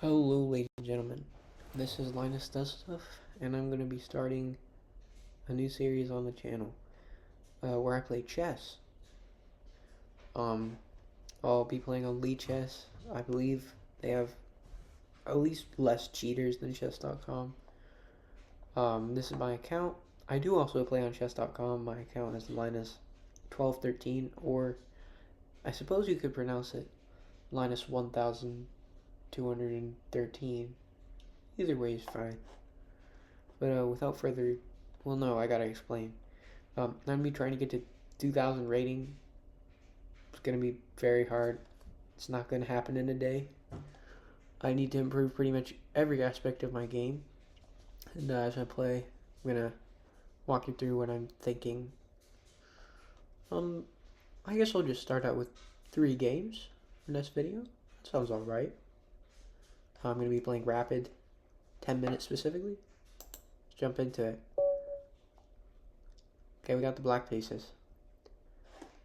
Hello, ladies and gentlemen. This is Linus Does Stuff, and I'm going to be starting a new series on the channel where I play chess. Um, I'll be playing on Lee Chess. I believe they have at least less cheaters than chess.com. This is my account. I do also play on chess.com. My account is Linus1213, or I suppose you could pronounce it Linus 1213. Either way is fine. But without further, well, no, I gotta explain. I'm gonna be trying to get to 2,000 rating. It's gonna be very hard. It's not gonna happen in a day. I need to improve pretty much every aspect of my game. And as I play, I'm gonna walk you through what I'm thinking. I guess I'll just start out with 3 games in this video. That sounds alright. I'm gonna be playing rapid, 10 minutes specifically. Let's jump into it. Okay, we got the black pieces.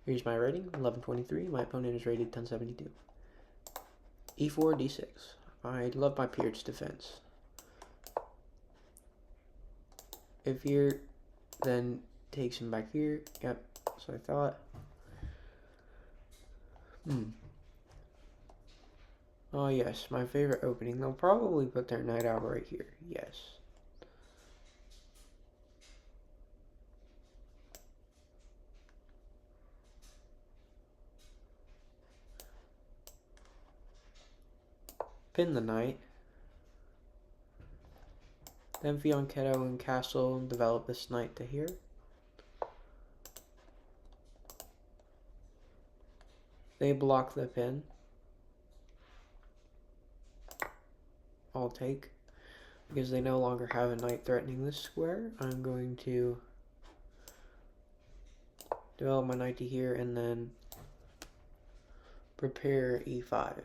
Here's my rating, 1123. My opponent is rated 1072. E4, D6. I love my peer's defense. If here, then takes him back here. Yep, so I thought. Oh yes, my favorite opening. They'll probably put their knight out right here. Yes. Pin the knight. Then fianchetto and castle and develop this knight to here. They block the pin. I'll take. Because they no longer have a knight threatening this square, I'm going to develop my knight to here and then prepare e5.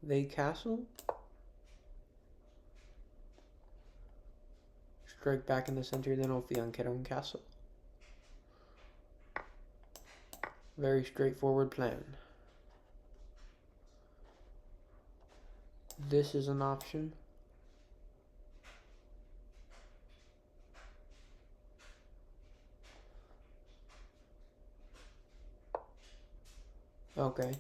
They castle. Strike back in the center, then I'll fianchetto and castle. Very straightforward plan. This is an option. Okay.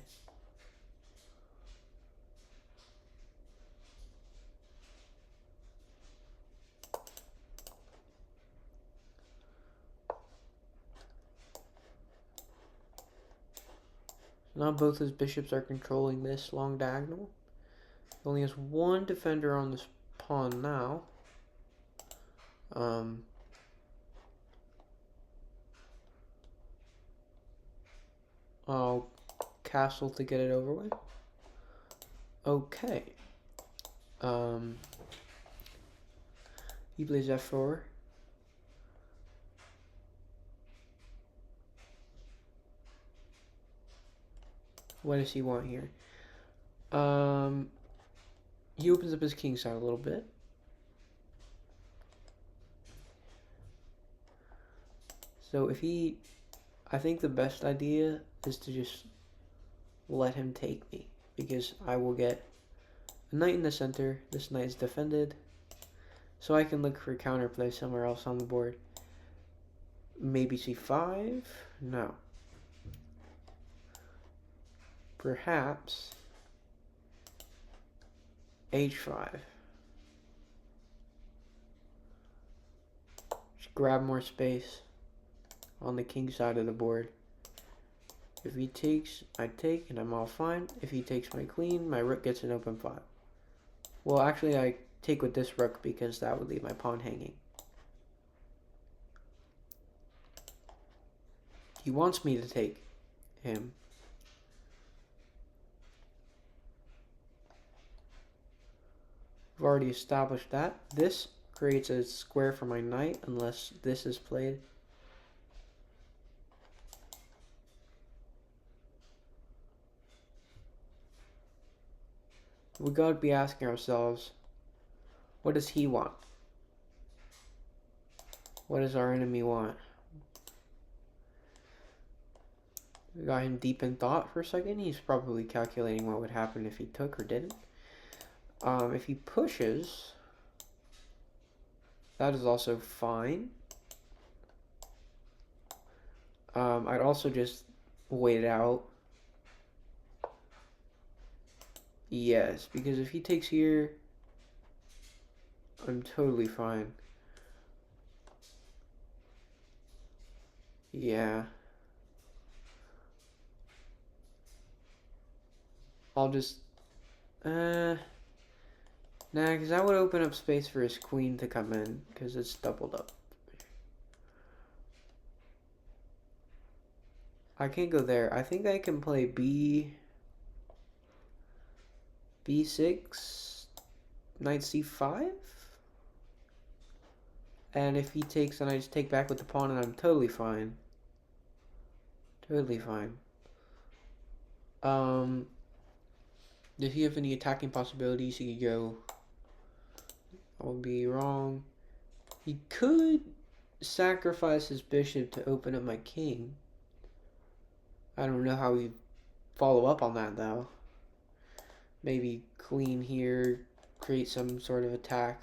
Now both his bishops are controlling this long diagonal. He only has one defender on this pawn now. I'll castle to get it over with. Okay. He plays f4. What does he want here? He opens up his king side a little bit. So if he, I think the best idea is to just let him take me, because I will get a knight in the center. This knight is defended, so I can look for counterplay somewhere else on the board. Maybe c5? No. Perhaps h5. Just grab more space on the king side of the board. If he takes, I take, and I'm all fine. If he takes my queen, my rook gets an open file. Well, actually, I take with this rook because that would leave my pawn hanging. He wants me to take him. I've already established that. This creates a square for my knight unless this is played. We gotta be asking ourselves, what does he want? What does our enemy want? Got him deep in thought for a second. He's probably calculating what would happen if he took or didn't. If he pushes, that is also fine. I'd also just wait it out. Yes, because if he takes here, I'm totally fine. Yeah. I'll just... Nah, because that would open up space for his queen to come in, because it's doubled up. I can't go there. I think I can play B6, knight C5? And if he takes, then I just take back with the pawn, and I'm totally fine. Totally fine. Does he have any attacking possibilities? He could go... I would be wrong. He could sacrifice his bishop to open up my king. I don't know how he'd follow up on that, though. Maybe queen here, create some sort of attack.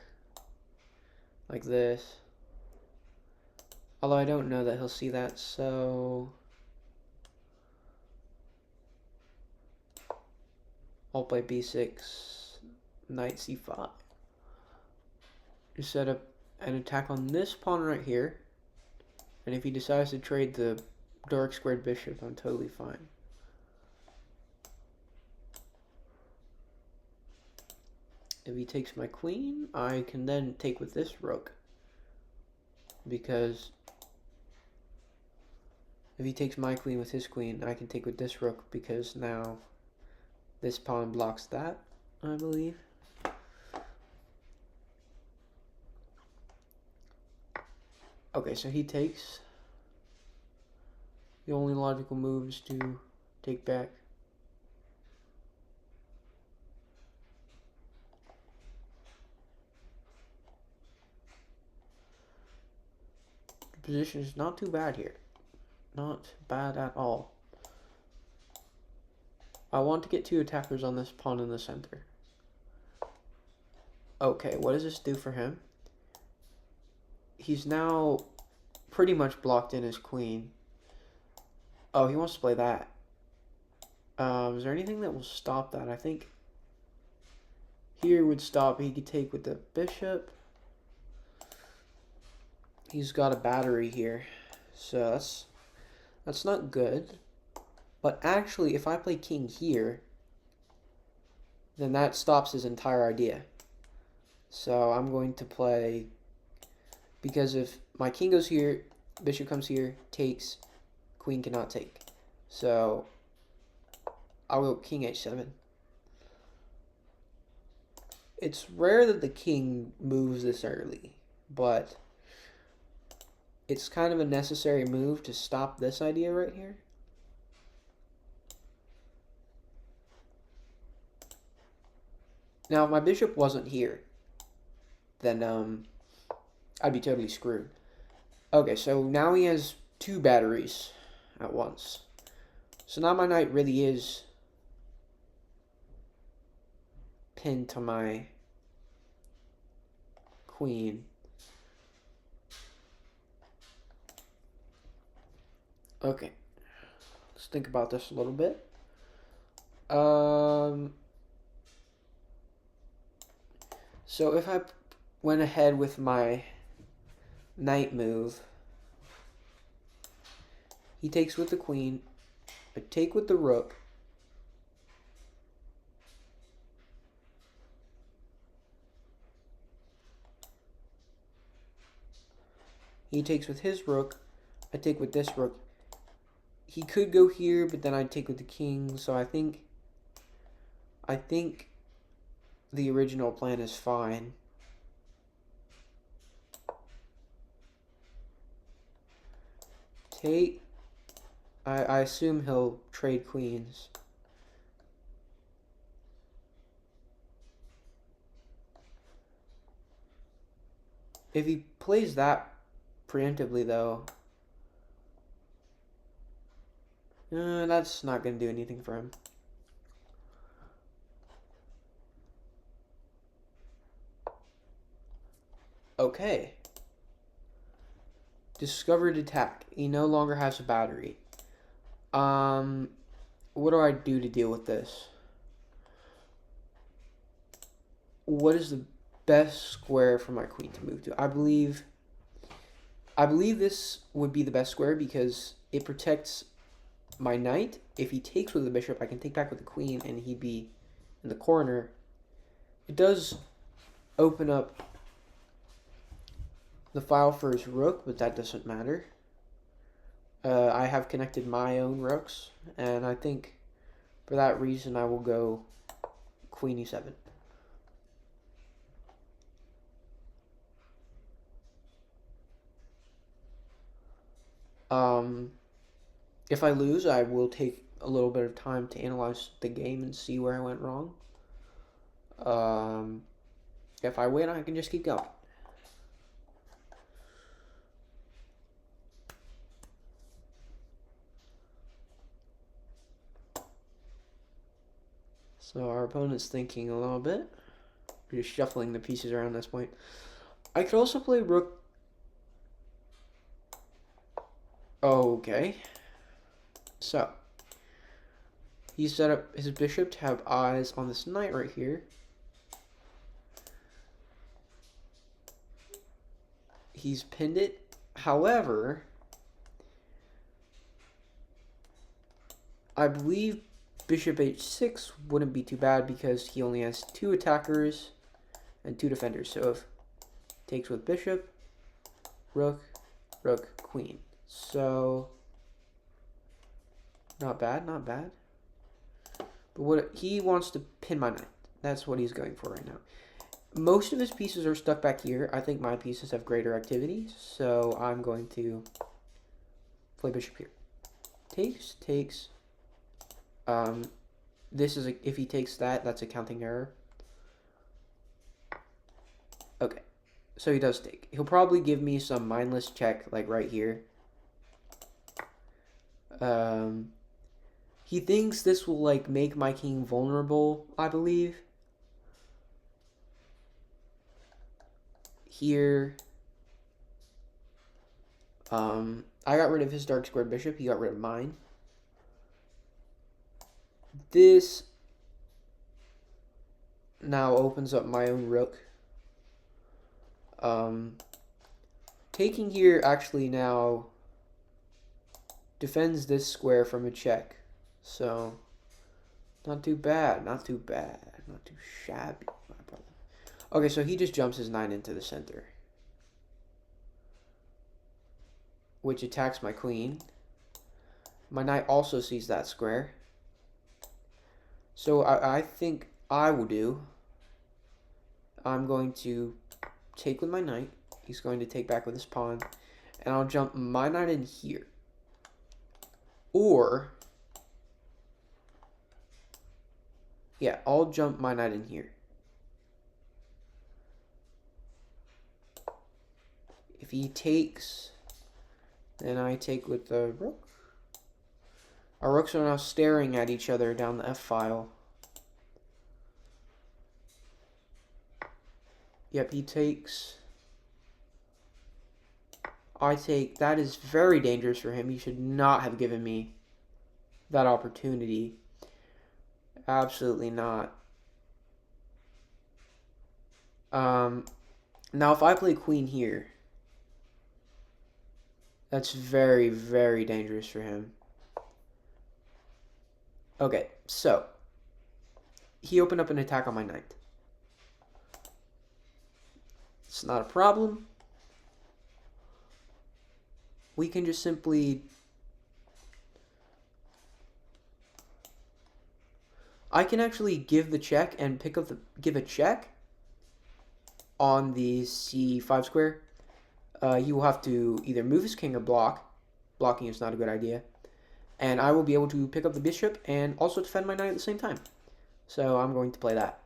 Like this. Although I don't know that he'll see that, so... I'll play b6, knight c5. Just set up an attack on this pawn right here. And if he decides to trade the dark squared bishop, I'm totally fine. If he takes my queen, I can then take with this rook. Because if he takes my queen with his queen, I can take with this rook, because now this pawn blocks that, I believe. Okay, so he takes. The only logical move is to take back. The position is not too bad here. Not bad at all. I want to get two attackers on this pawn in the center. Okay, what does this do for him? He's now pretty much blocked in his queen. Oh, he wants to play that. Is there anything that will stop that? I think here would stop. He could take with the bishop. He's got a battery here. So that's not good. But actually, if I play king here, then that stops his entire idea. So I'm going to play, because if my king goes here, bishop comes here, takes, queen cannot take. So I'll go king h7. It's rare that the king moves this early, but it's kind of a necessary move to stop this idea right here. Now, if my bishop wasn't here, then I'd be totally screwed. Okay, so now he has two batteries at once. So now my knight really is pinned to my queen. Okay, let's think about this a little bit. So if I went ahead with my knight move, he takes with the queen, I take with the rook, he takes with his rook, I take with this rook. He could go here, but then I'd take with the king, so I think the original plan is fine. Take. I assume he'll trade queens. If he plays that preemptively, though, That's not going to do anything for him. Okay. Discovered attack. He no longer has a battery. What do I do to deal with this? What is the best square for my queen to move to? I believe this would be the best square because it protects my knight. If he takes with the bishop, I can take back with the queen and he'd be in the corner. It does open up the file for his rook, but that doesn't matter. I have connected my own rooks, and I think for that reason I will go queen e7. If I lose, I will take a little bit of time to analyze the game and see where I went wrong. If I win, I can just keep going. So our opponent's thinking a little bit. We're just shuffling the pieces around this point. I could also play rook. Okay. So, he set up his bishop to have eyes on this knight right here. He's pinned it. However, I believe bishop h6 wouldn't be too bad because he only has 2 attackers and 2 defenders. So if takes with bishop, rook, rook, queen. So not bad, not bad. But what he wants to pin my knight. That's what he's going for right now. Most of his pieces are stuck back here. I think my pieces have greater activity, so I'm going to play bishop here. Takes, takes. This is if he takes that, that's a counting error. Okay, so he does take. He'll probably give me some mindless check, like right here. He thinks this will like make my king vulnerable, I believe. Here, I got rid of his dark squared bishop. He got rid of mine. This now opens up my own rook. Taking here actually now defends this square from a check. So, not too bad, not too bad, not too shabby, my brother. Okay, so he just jumps his knight into the center, which attacks my queen. My knight also sees that square. So I think I will do, I'm going to take with my knight. He's going to take back with his pawn. And I'll jump my knight in here. Or, yeah, I'll jump my knight in here. If he takes, then I take with the rook. Our rooks are now staring at each other down the f-file. Yep, he takes. I take. That is very dangerous for him. He should not have given me that opportunity. Absolutely not. Now if I play queen here, that's very, very dangerous for him. Okay, so he opened up an attack on my knight. It's not a problem. We can just simply... I can actually give the check and pick up the... give a check on the c5 square. He will have to either move his king or block. Blocking is not a good idea. And I will be able to pick up the bishop and also defend my knight at the same time. So I'm going to play that.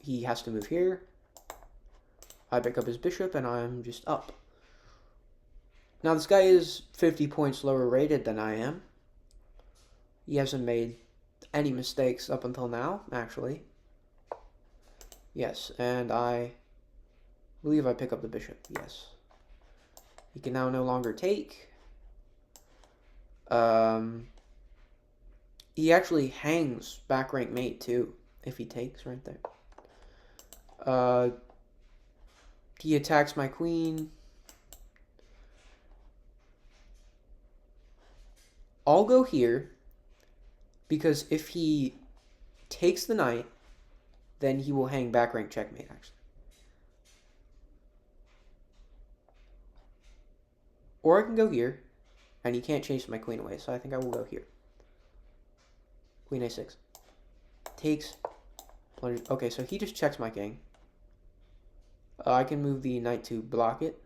He has to move here. I pick up his bishop, and I'm just up. Now, this guy is 50 points lower rated than I am. He hasn't made any mistakes up until now, actually. Yes, and I believe I pick up the bishop, yes. He can now no longer take. He actually hangs back rank mate, too, if he takes right there. He attacks my queen. I'll go here, because if he takes the knight, then he will hang back rank checkmate, actually. Or I can go here, and he can't chase my queen away, so I think I will go here. Queen a6. Takes. Plunges. Okay, so he just checks my king. I can move the knight to block it.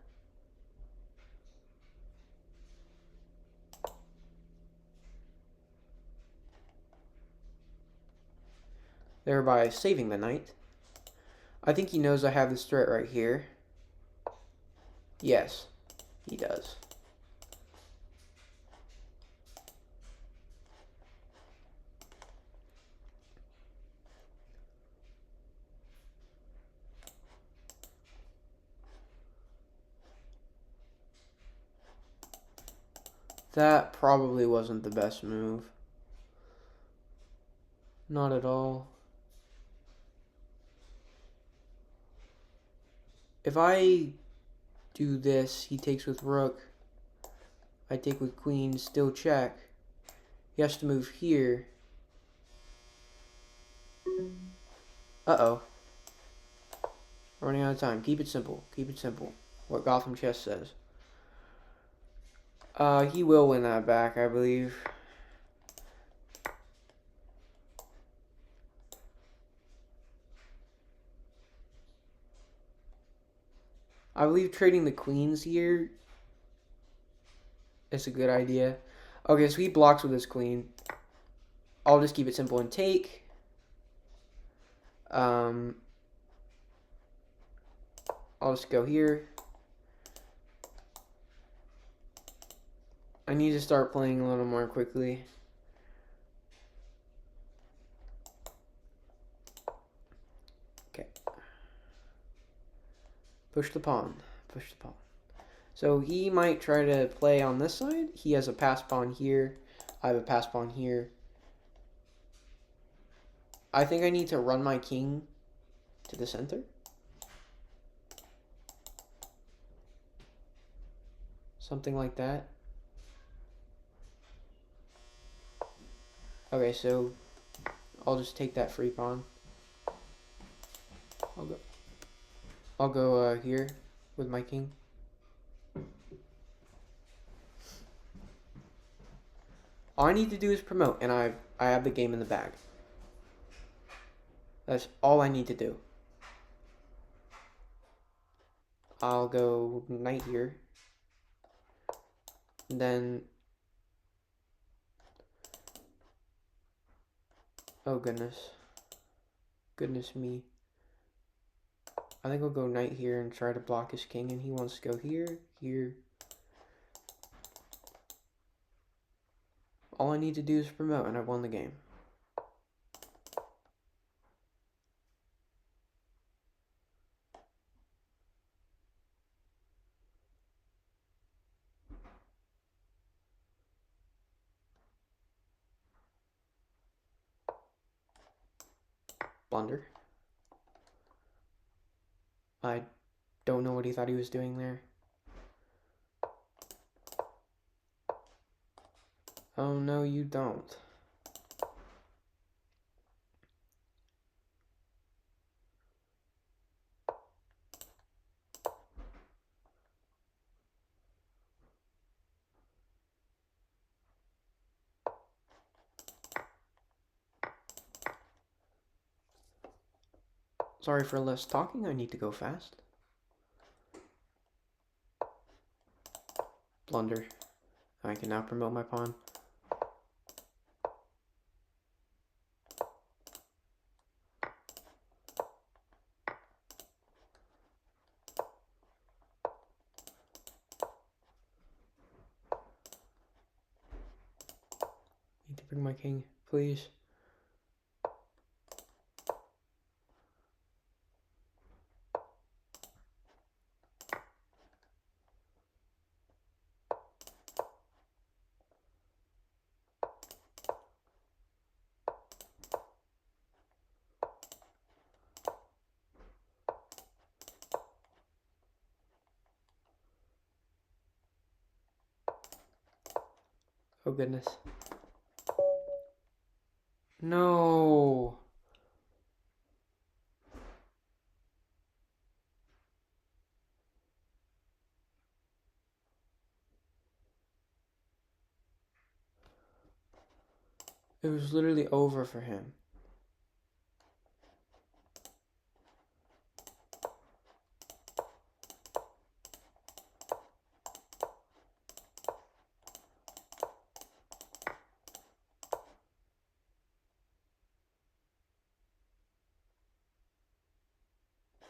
Thereby saving the knight. I think he knows I have this threat right here. Yes, he does. That probably wasn't the best move. Not at all. If I do this, he takes with rook. I take with queen, still check. He has to move here. Uh-oh. Running out of time. Keep it simple. Keep it simple. What Gotham Chess says. He will win that back, I believe. I believe trading the queens here is a good idea. Okay, so he blocks with his queen. I'll just keep it simple and take. I'll just go here. I need to start playing a little more quickly. Okay. Push the pawn. Push the pawn. So he might try to play on this side. He has a pass pawn here. I have a pass pawn here. I think I need to run my king to the center. Something like that. Okay, so I'll just take that free pawn. I'll go here with my king. All I need to do is promote, and I have the game in the bag. That's all I need to do. I'll go knight here. And then... Oh, goodness. Goodness me. I think I'll go knight here and try to block his king, and he wants to go here, here. All I need to do is promote, and I've won the game. Blunder. I don't know what he thought he was doing there. Oh, no, you don't. Sorry for less talking, I need to go fast. Blunder. I can now promote my pawn. Bring my king, please. Oh goodness. No. It was literally over for him.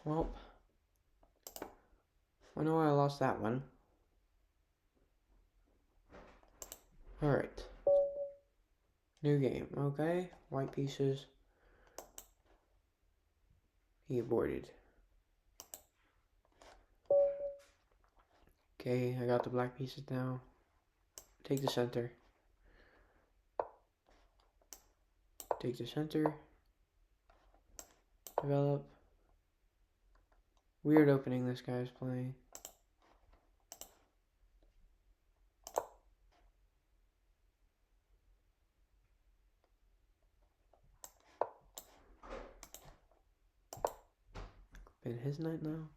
Well, I know I lost that one. Alright. New game. Okay. White pieces. He aborted. Okay, I got the black pieces now. Take the center. Take the center. Develop. Weird opening this guy's playing. Been his night now.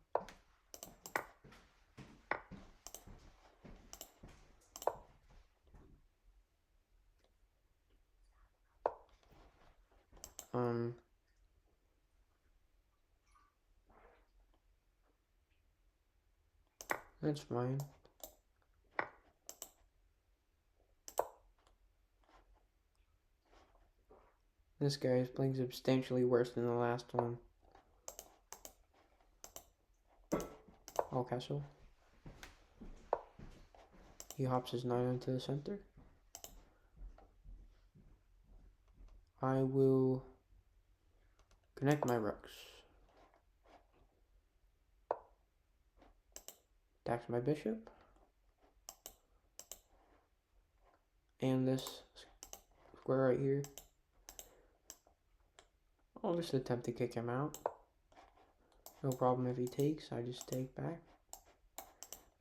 That's fine. This guy is playing substantially worse than the last one. All castle. He hops his knight into the center. I will connect my rooks. Attacks my bishop. And this square right here. I'll just attempt to kick him out. No problem if he takes, I just take back.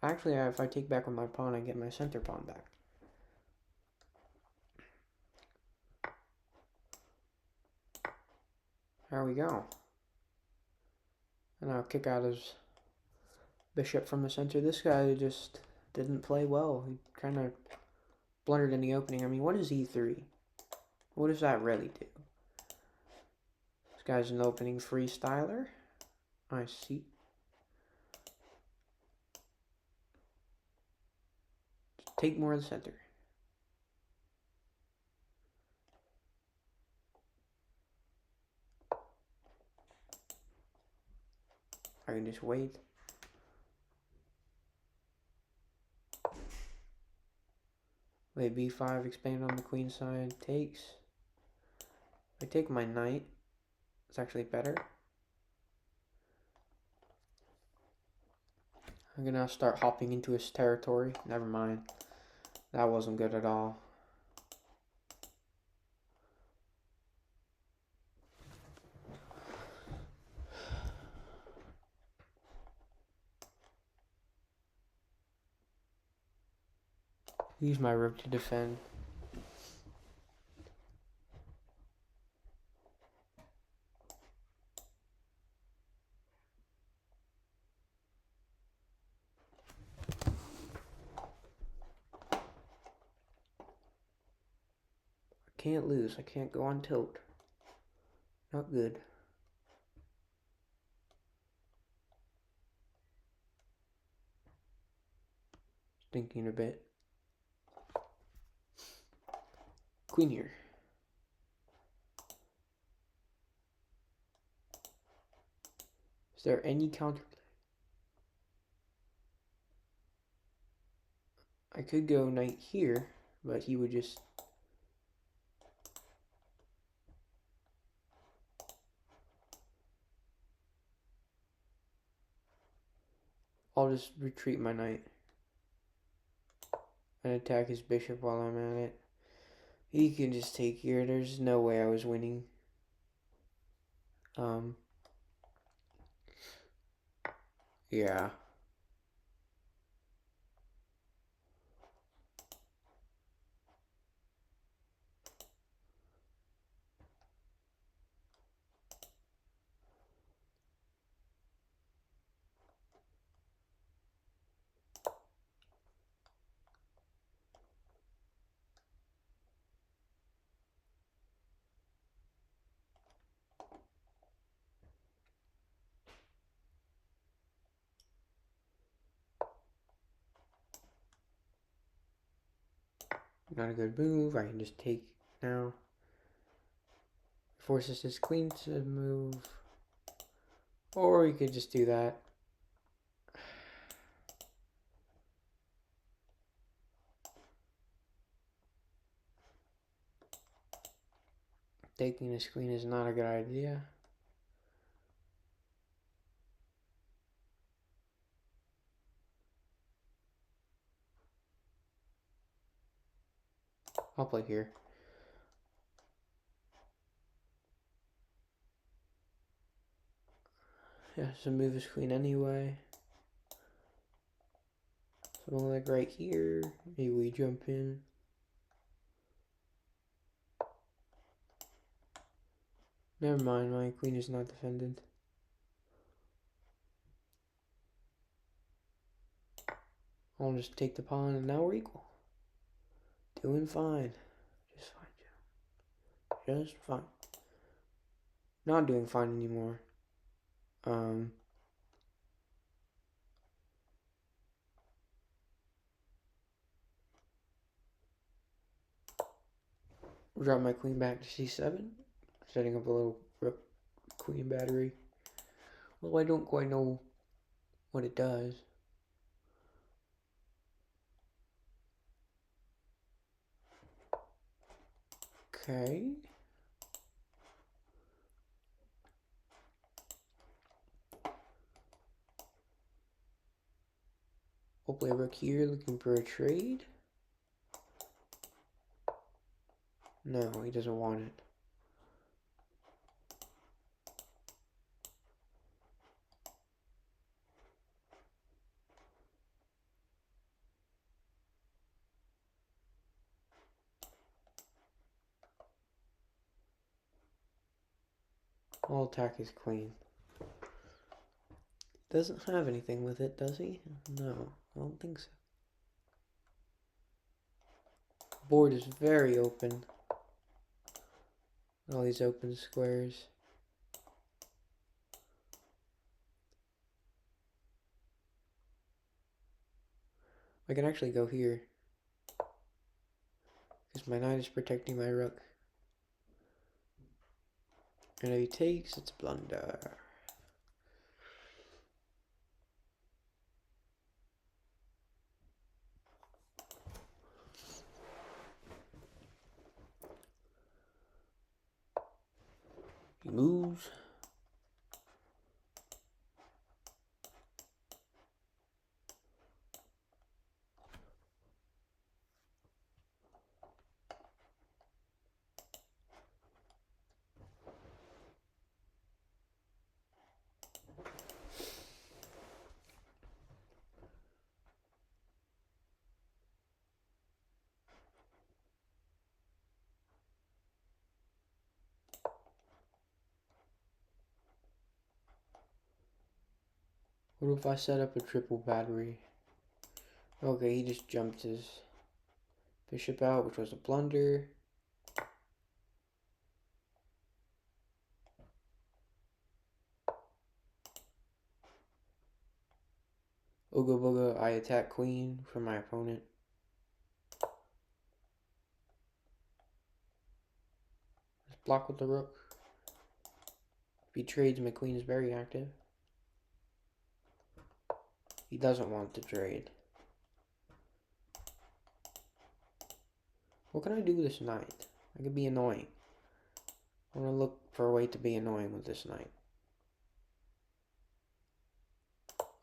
Actually, if I take back with my pawn, I get my center pawn back. There we go. And I'll kick out his bishop from the center. This guy just didn't play well. He kind of blundered in the opening. I mean, what is e3? What does that really do? This guy's an opening freestyler. I see. Take more of the center. I can just wait. Play b5, expand on the queen side, takes. I take my knight. It's actually better. I'm gonna start hopping into his territory. Never mind. That wasn't good at all. Use my rook to defend. I can't lose. I can't go on tilt. Not good. Thinking a bit. Queen here. Is there any counterplay? I could go knight here, but he would just I'll just retreat my knight and attack his bishop while I'm at it. He can just take here. There's no way I was winning. Yeah. Not a good move. I can just take now. Forces his queen to move. Or we could just do that. Taking his queen is not a good idea. I'll play here. Yeah, so move his queen anyway. Something like right here. Maybe we jump in. Never mind, my queen is not defended. I'll just take the pawn and now we're equal. Doing fine. Just fine, just fine. Not doing fine anymore. Drop my queen back to c7. Setting up a little rook queen battery. Well, I don't quite know what it does. Okay. We'll play rook here, looking for a trade. No, he doesn't want it. I'll attack his queen. Doesn't have anything with it, does he? No, I don't think so. Board is very open. All these open squares. I can actually go here. Because my knight is protecting my rook. And if he takes, it's blunder. He moves. What if I set up a triple battery? Okay, he just jumped his bishop out, which was a blunder. Ooga booga, I attack queen from my opponent. Let's block with the rook. If he trades, my queen is very active. He doesn't want to trade. What can I do with this knight? I could be annoying. I want to look for a way to be annoying with this knight.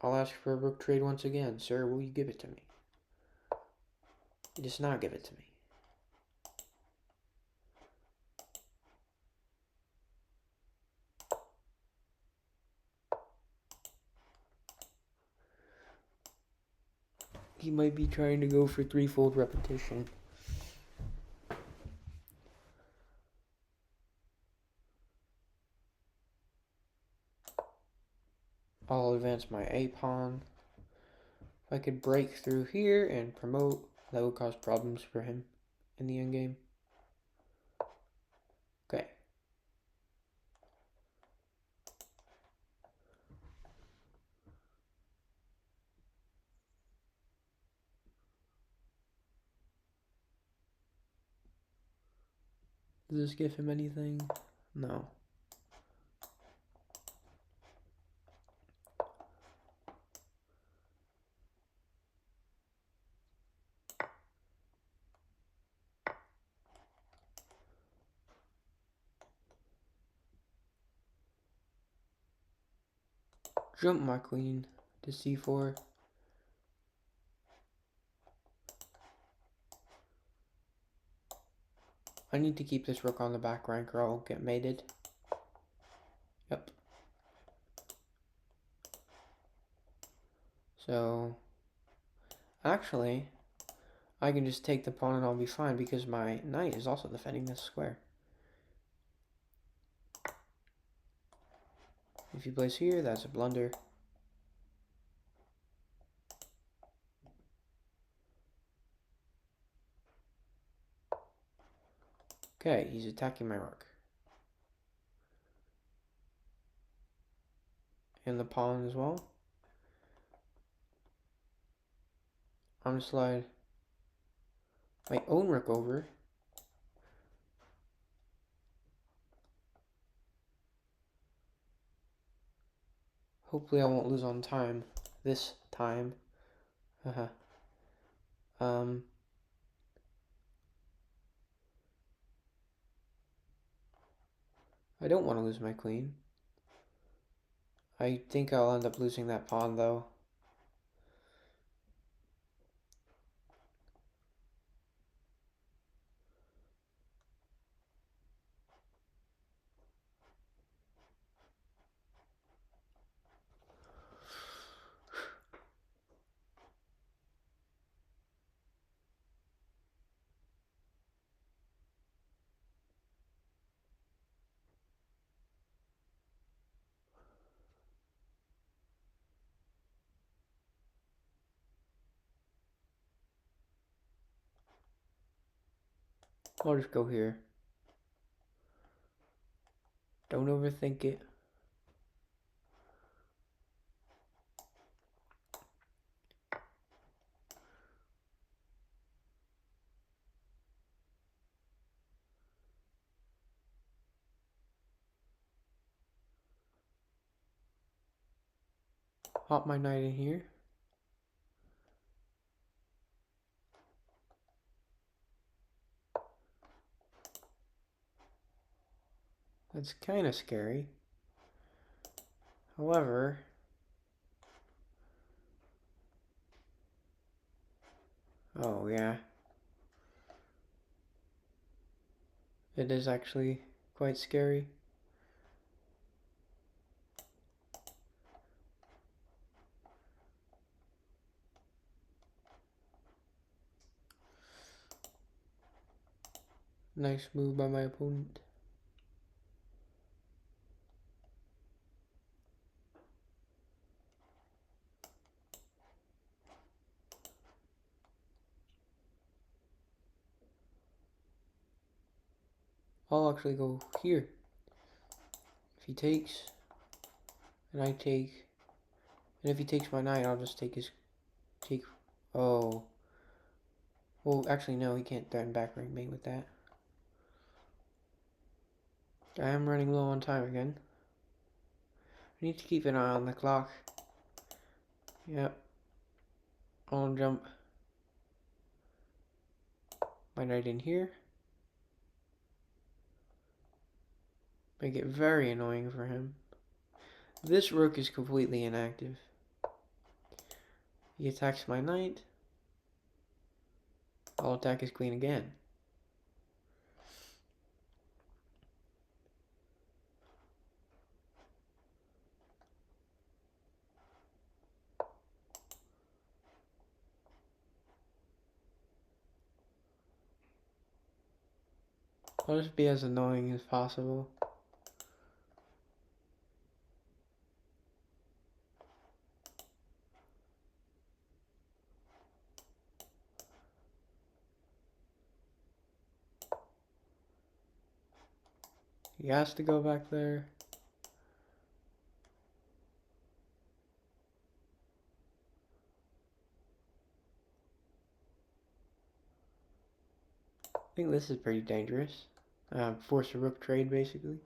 I'll ask for a rook trade once again. Sir, will you give it to me? You just not give it to me. He might be trying to go for threefold repetition. I'll advance my A pawn. If I could break through here and promote, that would cause problems for him in the endgame. Okay. Does this give him anything? No. Jump my queen to c4. I need to keep this rook on the back rank or I'll get mated. Yep. So, actually, I can just take the pawn and I'll be fine because my knight is also defending this square. If he plays here, that's a blunder. Okay, he's attacking my rook. And the pawn as well. I'm going to slide my own rook over. Hopefully I won't lose on time. This time. Haha. I don't want to lose my queen. I think I'll end up losing that pawn though. I'll just go here. Don't overthink it. Hop my knight in here. That's kind of scary. However, oh yeah, it is actually quite scary. Nice move by my opponent. I'll actually go here. If he takes, and I take, and if he takes my knight, I'll just take his, oh. Well, actually no, he can't threaten back rank mate with that. I am running low on time again. I need to keep an eye on the clock. Yep. I'll jump my knight in here. Make it very annoying for him. This rook is completely inactive. He attacks my knight. I'll attack his queen again. I'll just be as annoying as possible. He has to go back there. I think this is pretty dangerous. Force a rook trade, basically.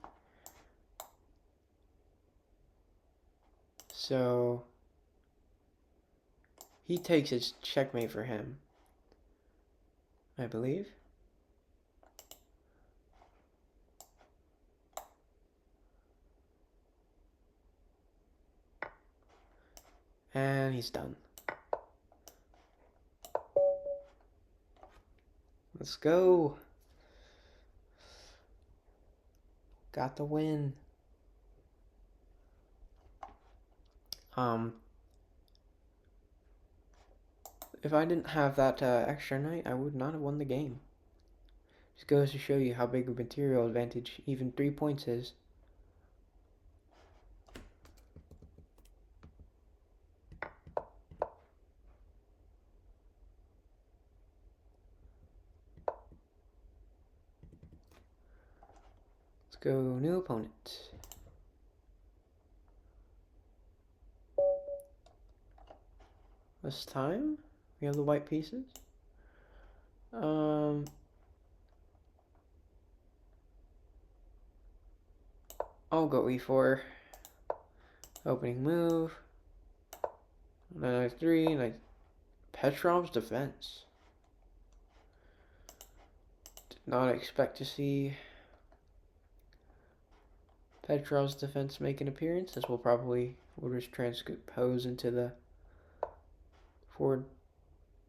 So he takes its checkmate for him, I believe. And he's done. Let's go. Got the win. If I didn't have that extra knight, I would not have won the game. Just goes to show you how big a material advantage even 3 points is. Let's go new opponent. This time we have the white pieces. I'll go e4. Opening move. Knight 3, knight. Petrov's defense. Did not expect to see Petrov's defense make an appearance. This will just transpose into the forward.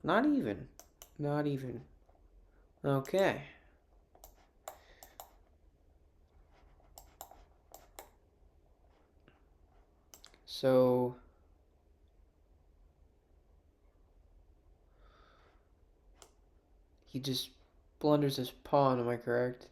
Not even. Okay. So he just blunders his pawn, am I correct?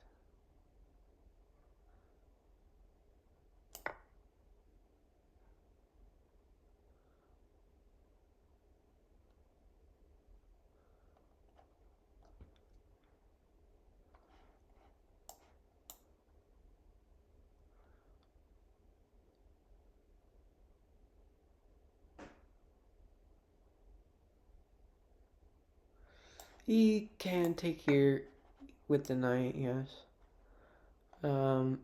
He can take here with the knight, yes. I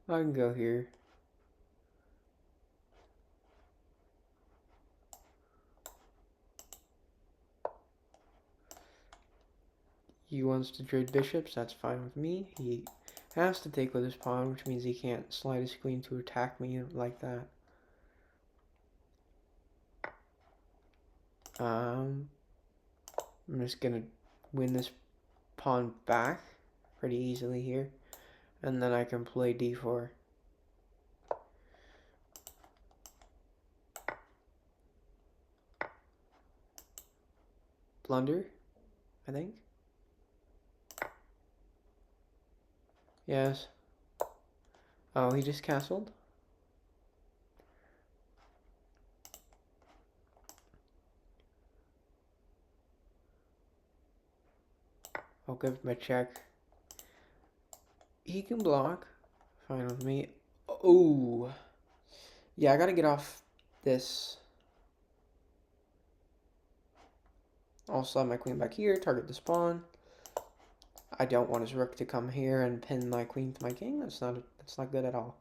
can go here. He wants to trade bishops, that's fine with me. He has to take with his pawn, which means he can't slide his queen to attack me like that. I'm just gonna win this pawn back pretty easily here, and then I can play d4. Blunder, I think. Yes. Oh, he just castled? I'll give him a check. He can block. Fine with me. Oh. Yeah, I gotta get off this. I'll slide my queen back here, target the pawn. I don't want his rook to come here and pin my queen to my king. That's not good at all.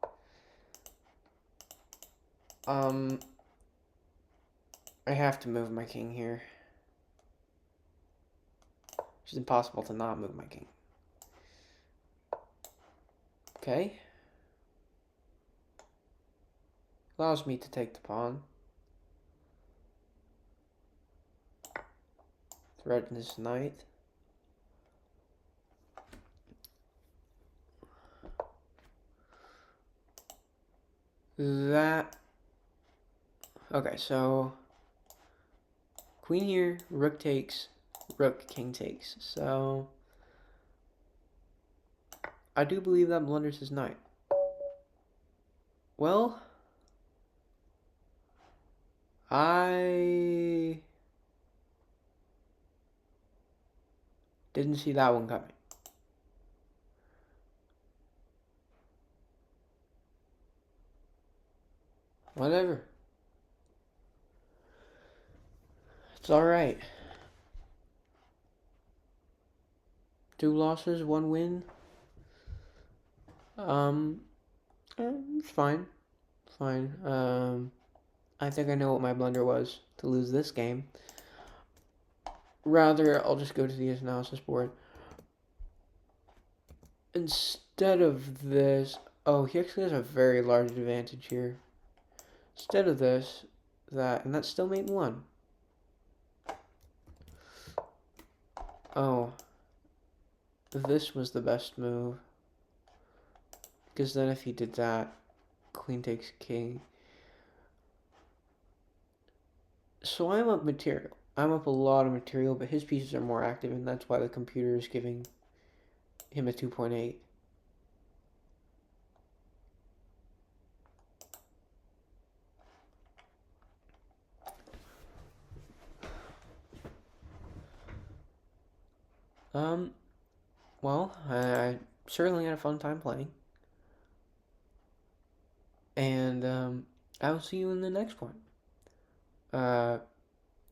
I have to move my king here. which is impossible to not move my king. Okay. Allows me to take the pawn. Threaten this knight. That... Okay, so... Queen here, rook takes, rook, king takes. So... I do believe that blunders his knight. Well... I... didn't see that one coming. Whatever. It's alright. 2 losses, 1 win. It's fine. Fine. I think I know what my blunder was to lose this game. Rather, I'll just go to the analysis board. Instead of this... Oh, he actually has a very large advantage here. Instead of this, that, and that's still mate 1. Oh. This was the best move. Because then if he did that, queen takes king. So I'm up material. I'm up a lot of material, but his pieces are more active, and that's why the computer is giving him a 2.8. Well, I certainly had a fun time playing. And, I'll see you in the next one.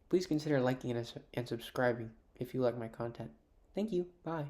Please consider liking and subscribing if you like my content. Thank you. Bye.